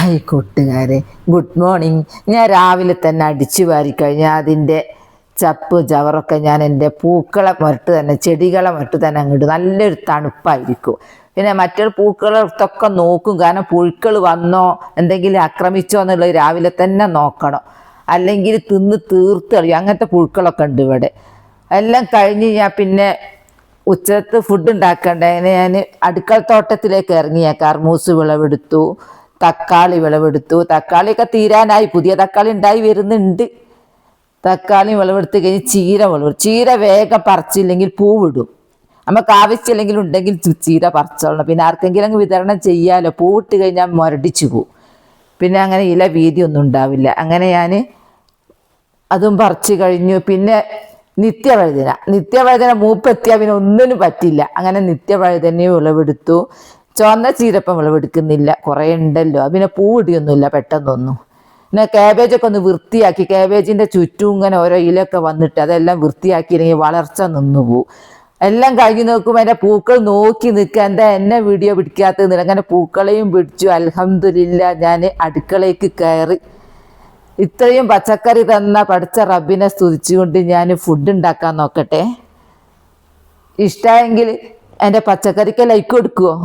Hi കൂട്ടുകാരെ, good morning. ഞാൻ രാവിലെ തന്നെ അടിച്ചു വാരിക്കഴിഞ്ഞാൽ അതിൻ്റെ ചപ്പ് ചവറൊക്കെ ഞാൻ എൻ്റെ പൂക്കളെ മുരട്ട് തന്നെ, ചെടികളെ മുരട്ട് തന്നെ അങ്ങോട്ട് നല്ലൊരു തണുപ്പായിരിക്കും. പിന്നെ മറ്റൊരു പൂക്കളത്തൊക്കെ നോക്കും, കാരണം പുഴുക്കൾ വന്നോ എന്തെങ്കിലും ആക്രമിച്ചോ എന്നുള്ളത് രാവിലെ തന്നെ നോക്കണം, അല്ലെങ്കിൽ തിന്ന് തീർത്ത് കളയും. അങ്ങനത്തെ പുഴുക്കളൊക്കെ ഉണ്ട് ഇവിടെ. എല്ലാം കഴിഞ്ഞ് ഞാൻ പിന്നെ ഉച്ചത്ത് ഫുഡ് ഉണ്ടാക്കണ്ടേ, ഞാൻ അടുക്കള തോട്ടത്തിലേക്ക് ഇറങ്ങി. ഞാൻ കർമൂസ് വിളവെടുത്തു, തക്കാളി വിളവെടുത്തു. തക്കാളിയൊക്കെ തീരാനായി, പുതിയ തക്കാളി ഉണ്ടായി വരുന്നുണ്ട്. തക്കാളി വിളവെടുത്ത് കഴിഞ്ഞ് ചീര വിളവെടുത്തു. ചീര വേഗം പറിച്ചില്ലെങ്കിൽ പൂവിടും. നമുക്ക് ആവശ്യമില്ലെങ്കിലും ഉണ്ടെങ്കിൽ ചീര പറിച്ചോളണം. പിന്നെ ആർക്കെങ്കിലും അങ്ങ് വിതരണം ചെയ്യാമല്ലോ. പൂവിട്ട് കഴിഞ്ഞാൽ മുരടിച്ചു പോവും, പിന്നെ അങ്ങനെ ഇല വീതിയൊന്നും ഉണ്ടാവില്ല. അങ്ങനെ ഞാൻ അതും പറിച്ചു കഴിഞ്ഞു. പിന്നെ നിത്യവഴുതന മൂപ്പെത്തിയാൽ പിന്നെ ഒന്നിനും പറ്റില്ല. അങ്ങനെ നിത്യവഴുതനയും വിളവെടുത്തു. ചുവന്ന ചീരപ്പം വിളവെടുക്കുന്നില്ല, കുറേ ഉണ്ടല്ലോ. പിന്നെ പൂവിടിയൊന്നുമില്ല പെട്ടെന്നൊന്നും. പിന്നെ കാബേജൊക്കെ ഒന്ന് വൃത്തിയാക്കി, കാബേജിൻ്റെ ചുറ്റും ഇങ്ങനെ ഓരോ ഇലയൊക്കെ വന്നിട്ട് അതെല്ലാം വൃത്തിയാക്കിയില്ലെങ്കിൽ വളർച്ച നിന്നു പോവും. എല്ലാം കഴിഞ്ഞ് നോക്കുമ്പോൾ എൻ്റെ പൂക്കൾ നോക്കി നിൽക്കുക, എന്താ എന്നെ വീഡിയോ പിടിക്കാത്തത്. അങ്ങനെ പൂക്കളെയും പിടിച്ചു. അൽഹംദുലില്ലാ, ഞാൻ അടുക്കളയ്ക്ക് കയറി. ഇത്രയും പച്ചക്കറി തന്ന പഠിച്ച റബ്ബിനെ സ്തുതിച്ചുകൊണ്ട് ഞാൻ ഫുഡ് ഉണ്ടാക്കാൻ നോക്കട്ടെ. ഇഷ്ടമായെങ്കിൽ എൻ്റെ പച്ചക്കറിക്ക് ലൈക്ക് കൊടുക്കുമോ?